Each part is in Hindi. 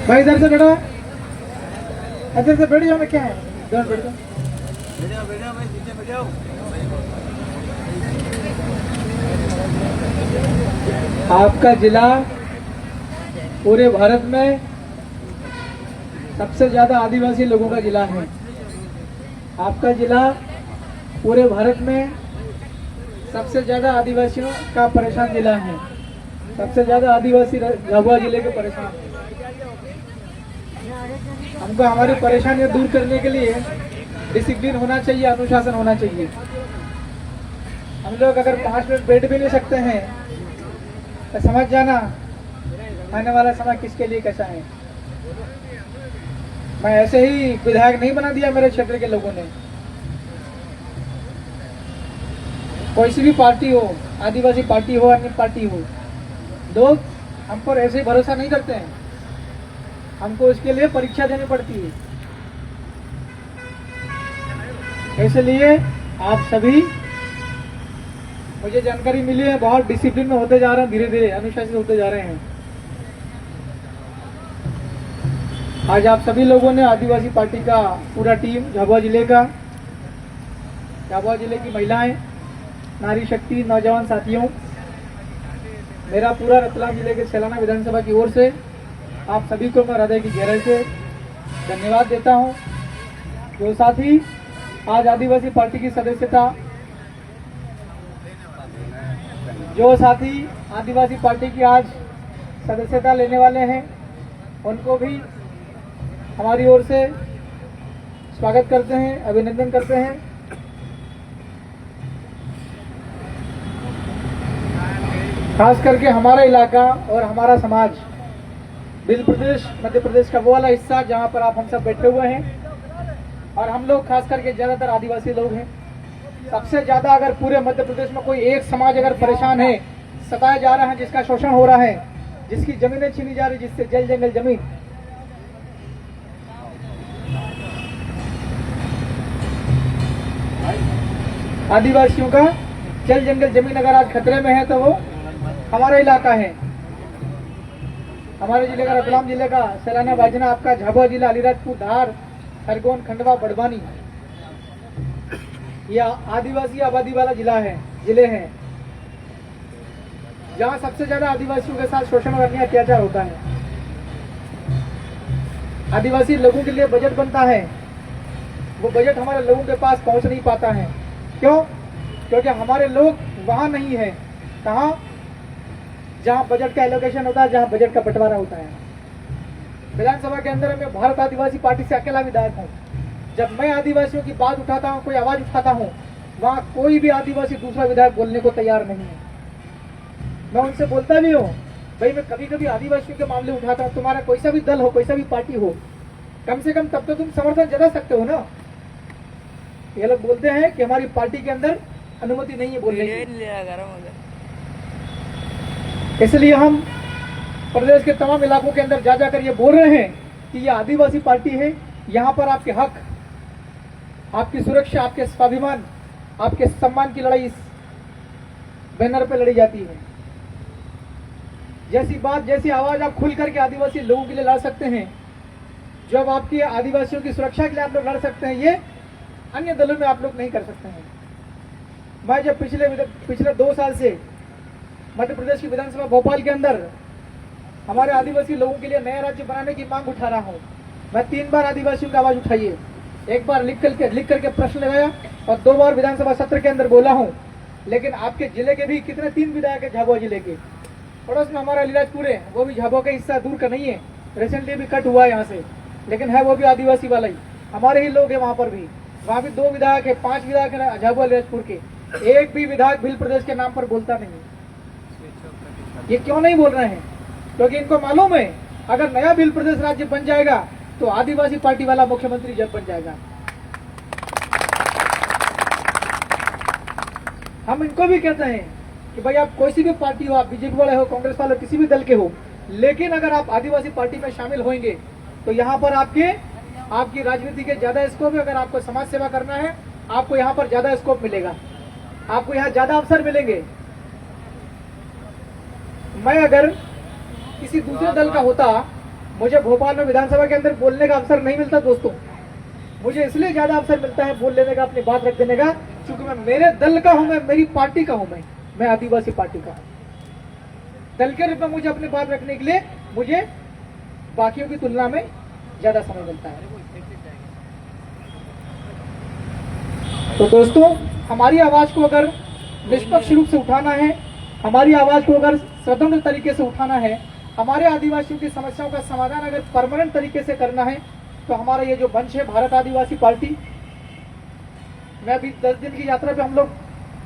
भाई इधर से बैठो, इधर से बैठ जाओ ना, क्या है इधर बैठ जाओ। आपका जिला पूरे भारत में सबसे ज्यादा आदिवासी लोगों का जिला है। आपका जिला पूरे भारत में सबसे ज्यादा आदिवासियों का परेशान जिला है। सबसे ज्यादा आदिवासी झाबुआ जिले के परेशान हैं। हमको हमारी परेशानियां दूर करने के लिए डिसिप्लिन होना चाहिए, अनुशासन होना चाहिए। हम लोग अगर 5 मिनट बैठ भी नहीं सकते हैं तो समझ जाना आने वाला समय किसके लिए कैसा है। मैं ऐसे ही विधायक नहीं बना दिया मेरे क्षेत्र के लोगों ने। कोई सी भी पार्टी हो, आदिवासी पार्टी हो, अन्य पार्टी हो, लोग हम पर ऐसे ही भरोसा नहीं करते हैं। हमको इसके लिए परीक्षा देनी पड़ती है। इसलिए आप सभी, मुझे जानकारी मिली है, बहुत डिसिप्लिन में होते जा रहे हैं, धीरे धीरे अनुशासित होते जा रहे हैं। आज आप सभी लोगों ने आदिवासी पार्टी का पूरा टीम, झाबुआ जिले का, झाबुआ जिले की महिलाएं, नारी शक्ति, नौजवान साथियों, मेरा पूरा रतलाम जिले के सैलाना विधानसभा की ओर से आप सभी को मैं हृदय की गहराई से धन्यवाद देता हूं। जो साथी आज आदिवासी पार्टी की सदस्यता, जो साथी आदिवासी पार्टी की आज सदस्यता लेने वाले हैं, उनको भी हमारी ओर से स्वागत करते हैं, अभिनंदन करते हैं। खास करके हमारा इलाका और हमारा समाज, बिल प्रदेश, मध्य प्रदेश का वो वाला हिस्सा जहां पर आप हम सब बैठे हुए हैं, और हम लोग खास करके ज्यादातर आदिवासी लोग हैं। सबसे ज्यादा अगर पूरे मध्य प्रदेश में कोई एक समाज अगर परेशान है, सताया जा रहा है, जिसका शोषण हो रहा है, जिसकी जमीनें छीनी जा रही, जिससे जल जंगल जमीन, आदिवासियों का जल जंगल जमीन अगर आज खतरे में है तो वो हमारा इलाका है। हमारे जिले का, रतलाम जिले का सैलाना बाजना, आपका झाबुआ जिला, अलीराजपुर, धार, खरगोन, खंडवा, बड़वानी, यह आदिवासी आबादी वाला जिले हैं जहां सबसे ज्यादा आदिवासियों के साथ शोषण और अन्य अत्याचार होता है। आदिवासी लोगों के लिए बजट बनता है, वो बजट हमारे लोगों के पास पहुंच नहीं पाता है। क्यों? क्योंकि हमारे लोग वहां नहीं है। कहां? जहां बजट का एलोकेशन होता है, जहां बजट का बंटवारा होता है। विधानसभा के अंदर मैं भारत आदिवासी पार्टी से अकेला विधायक हूं। जब मैं आदिवासियों की बात उठाता हूं, कोई आवाज उठाता हूं, वहां कोई भी आदिवासी दूसरा विधायक बोलने को तैयार नहीं है। मैं उनसे बोलता भी हूं, भाई मैं कभी कभी आदिवासियों के मामले उठाता हूं, तुम्हारा कोई सा भी दल हो, कोई सा भी पार्टी हो, कम से कम तब तो तुम समर्थन जता सकते हो ना। ये लोग बोलते हैं कि हमारी पार्टी के अंदर अनुमति नहीं है बोलने की। इसलिए हम प्रदेश के तमाम इलाकों के अंदर जा जाकर ये बोल रहे हैं कि ये आदिवासी पार्टी है, यहाँ पर आपके हक, आपकी सुरक्षा, आपके स्वाभिमान, आपके सम्मान की लड़ाई इस बैनर पे लड़ी जाती है। जैसी बात, जैसी आवाज आप खुल करके आदिवासी लोगों के लिए लड़ सकते हैं, जब आपकी आदिवासियों की सुरक्षा के लिए आप लोग लड़ सकते हैं, ये अन्य दलों में आप लोग नहीं कर सकते हैं। मैं जब पिछले 2 साल से मध्य प्रदेश की विधानसभा भोपाल के अंदर हमारे आदिवासी लोगों के लिए नया राज्य बनाने की मांग उठा रहा हूं, मैं 3 बार आदिवासियों की आवाज उठाई है। 1 बार लिख करके प्रश्न लगाया और 2 बार विधानसभा सत्र के अंदर बोला हूं। लेकिन आपके जिले के भी कितने 3 विधायक है झाबुआ जिले के, पड़ोस में हमारा अलीराजपुर है, वो भी झाबुआ का हिस्सा, दूर का नहीं है, रिसेंटली भी कट हुआ है यहाँ से, लेकिन है वो भी आदिवासी वाला ही, हमारे ही लोग है। वहां पर भी, वहां भी 2 विधायक है, 5 विधायक है झाबुआ अलीराजपुर के, एक भी विधायक भील प्रदेश के नाम पर बोलता नहीं। ये क्यों नहीं बोल रहे हैं? क्योंकि इनको मालूम है अगर नया भील प्रदेश राज्य बन जाएगा तो आदिवासी पार्टी वाला मुख्यमंत्री जब बन जाएगा। हम इनको भी कहते हैं कि भाई आप कोई सी भी पार्टी हो, आप बीजेपी वाले हो, कांग्रेस वाले, किसी भी दल के हो, लेकिन अगर आप आदिवासी पार्टी में शामिल होंगे तो यहाँ पर आपकी राजनीति के ज्यादा स्कोप है। अगर आपको समाज सेवा करना है, आपको यहाँ पर ज्यादा स्कोप मिलेगा, आपको यहाँ ज्यादा अवसर मिलेंगे। मैं अगर किसी दूसरे दल का होता, मुझे भोपाल में विधानसभा के अंदर बोलने का अवसर नहीं मिलता दोस्तों। मुझे इसलिए ज्यादा अवसर मिलता है बोल लेने का, अपनी बात रख देने का, क्योंकि मैं मेरे दल का हूं, मैं मेरी पार्टी का हूं, मैं आदिवासी पार्टी का हूं। दल के रूप में मुझे अपनी बात रखने के लिए मुझे बाकियों की तुलना में ज्यादा समय मिलता है। तो दोस्तों, हमारी आवाज को अगर निष्पक्ष रूप से उठाना है, हमारी आवाज को अगर स्वतंत्र तरीके से उठाना है, हमारे आदिवासियों की समस्याओं का समाधान अगर परमानेंट तरीके से करना है, तो हमारा ये जो मंच है भारत आदिवासी पार्टी, मैं अभी 10 दिन की यात्रा पे हम लोग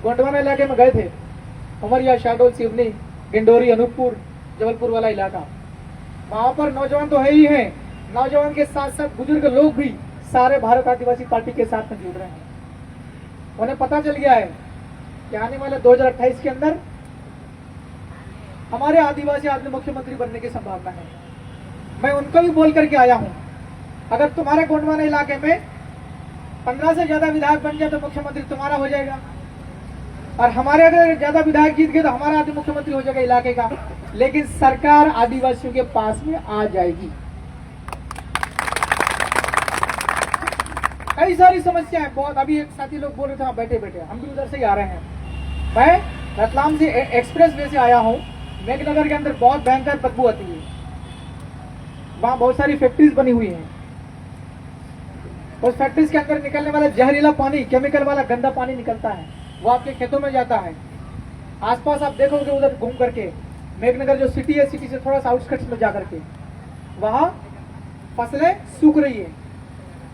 गोंडवाना इलाके में गए थे। उमरिया, शहडोल, सिवनी, डिंडोरी, अनूपपुर, जबलपुर वाला इलाका। वहां पर नौजवान तो है ही है, नौजवान के साथ साथ बुजुर्ग लोग भी सारे भारत आदिवासी पार्टी के साथ में जुड़ रहे हैं। उन्हें पता चल गया है कि आने वाले 2028 के अंदर हमारे आदिवासी आदमी मुख्यमंत्री बनने की संभावना है। मैं उनको भी बोल करके आया हूं, अगर तुम्हारे गोंडवाना इलाके में 15 से ज्यादा विधायक बन जाए तो मुख्यमंत्री तुम्हारा हो जाएगा, और हमारे अगर ज्यादा विधायक जीत गए तो हमारा आदमी मुख्यमंत्री हो जाएगा इलाके का। लेकिन सरकार आदिवासियों के पास में आ जाएगी। कई सारी समस्याएं बहुत, अभी एक साथी लोग बोल रहे थे हाँ बैठे बैठे, हम भी उधर से ही आ रहे हैं। मैं रतलाम से एक्सप्रेस वे से आया हूँ। मेघनगर के अंदर बहुत भयंकर बदबू आती है, वहां बहुत सारी फैक्ट्रीज बनी हुई हैं। उस फैक्ट्रीज के अंदर निकलने वाला जहरीला पानी, केमिकल वाला गंदा पानी निकलता है, वो आपके खेतों में जाता है। आसपास आप देखोगे उधर घूम करके, मेघनगर जो सिटी है, सिटी से थोड़ा सा आउटस्कर्ट्स में जाकर के, वहां फसलें सूख रही है,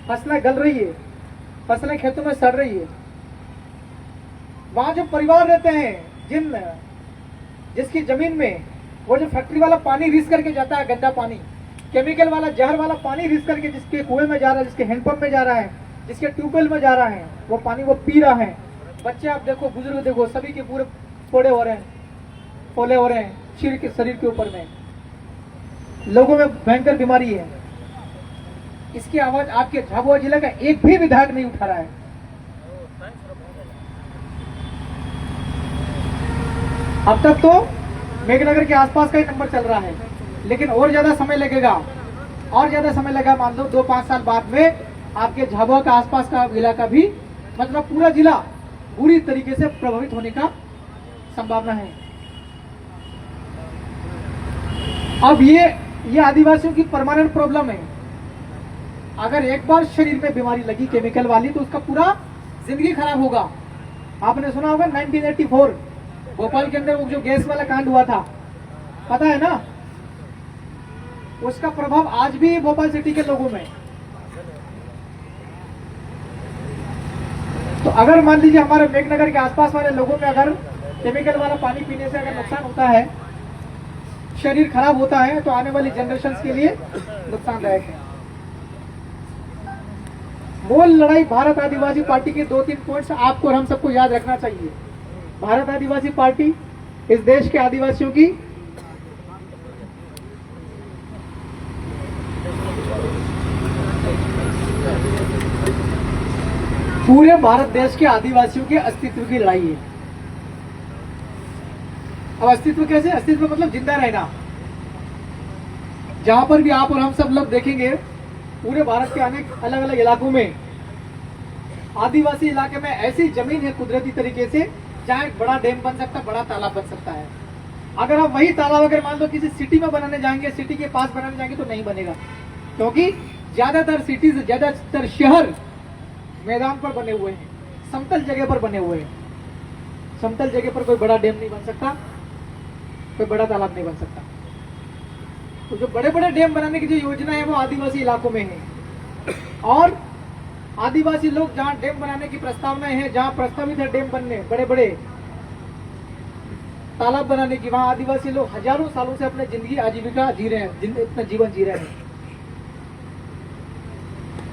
फसलें गल रही है, फसलें खेतों में सड़ रही है। वहां जो परिवार रहते हैं, जिसकी जमीन में वो जो फैक्ट्री वाला पानी रिस करके जाता है, गंदा पानी, केमिकल वाला, जहर वाला पानी रिस करके जिसके कुएं में जा रहा है, जिसके हैंडपंप में जा रहा है, जिसके ट्यूबवेल में जा रहा है, वो पानी वो पी रहा है। बच्चे आप देखो, बुजुर्ग देखो, सभी के पूरे फोड़े हो रहे हैं, फोले हो रहे हैं शरीर के ऊपर में, लोगों में भयंकर बीमारी है। इसकी आवाज आपके झाबुआ जिले का एक भी विधायक नहीं उठा रहा है। अब तक तो मेघनगर के आसपास का ही नंबर चल रहा है, लेकिन और ज्यादा समय लगेगा, और ज्यादा समय लगेगा। मान लो 2-5 साल बाद में आपके झाबुआ का आसपास का इलाका भी, मतलब पूरा जिला बुरी तरीके से प्रभावित होने का संभावना है। अब ये आदिवासियों की परमानेंट प्रॉब्लम है। अगर एक बार शरीर में बीमारी लगी केमिकल वाली, तो उसका पूरा जिंदगी खराब होगा। आपने सुना होगा 1984 भोपाल के अंदर वो जो गैस वाला कांड हुआ था, पता है ना? उसका प्रभाव आज भी भोपाल सिटी के लोगों में। तो अगर मान लीजिए हमारे मेघनगर के आसपास वाले लोगों में अगर केमिकल वाला पानी पीने से अगर नुकसान होता है, शरीर खराब होता है, तो आने वाली जनरेशन के लिए नुकसानदायक है। मूल लड़ाई भारत आदिवासी पार्टी के 2-3 पॉइंट्स आपको और हम सबको याद रखना चाहिए। भारत आदिवासी पार्टी इस देश के आदिवासियों की पूरे भारत देश के आदिवासियों के अस्तित्व की लड़ाई है। अब अस्तित्व कैसे? अस्तित्व मतलब जिंदा रहना। जहां पर भी आप और हम सब लोग देखेंगे, पूरे भारत के अनेक अलग अलग इलाकों में, आदिवासी इलाके में ऐसी जमीन है कुदरती तरीके से, जहां एक बड़ा डैम बन सकता है, बड़ा तालाब बन सकता है। अगर आप वही तालाब अगर मान लो किसी सिटी में बनाने जाएंगे, सिटी के पास बनाने जाएंगे, तो नहीं बनेगा, क्योंकि ज्यादातर सिटीज, ज्यादातर शहर मैदान पर बने हुए हैं, समतल जगह पर बने हुए हैं। समतल जगह पर कोई बड़ा डैम नहीं बन सकता, कोई बड़ा तालाब नहीं बन सकता। तो जो बड़े बड़े डैम बनाने की जो योजना है वो आदिवासी इलाकों में है। और आदिवासी लोग जहां डैम बनाने की प्रस्तावनाएं हैं, जहां प्रस्तावित है डैम बनने, बड़े बड़े तालाब बनाने की, वहां आदिवासी लोग हजारों सालों से अपने जिंदगी आजीविका जी रहे हैं, अपना जीवन जी रहे हैं।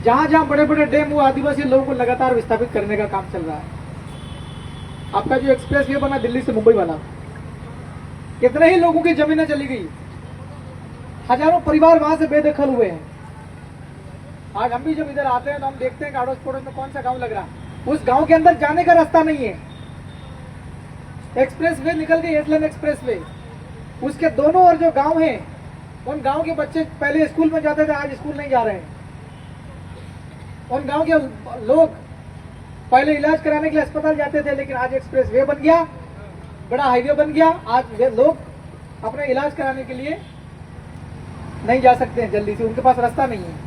जहां जहां बड़े बड़े डैम, वो आदिवासी लोगों को लगातार विस्थापित करने का काम चल रहा है। आपका जो एक्सप्रेस वे बना दिल्ली से मुंबई वाला, कितने ही लोगों की जमीनें चली गई, हजारों परिवार वहां से बेदखल हुए हैं। आज हम भी जब इधर आते हैं तो हम देखते हैं कि अड़ोस पड़ोस में कौन सा गांव लग रहा है, उस गांव के अंदर जाने का रास्ता नहीं है। एक्सप्रेस वे निकल गई, 8 लेन एक्सप्रेस वे, उसके दोनों ओर जो गांव हैं, उन गांव के बच्चे पहले स्कूल में जाते थे, आज स्कूल नहीं जा रहे हैं। उन गांव के लोग पहले इलाज कराने के लिए अस्पताल जाते थे, लेकिन आज एक्सप्रेस वे बन गया, बड़ा हाईवे बन गया। आज वे लोग अपने इलाज कराने के लिए नहीं जा सकते हैं जल्दी से, उनके पास रास्ता नहीं है।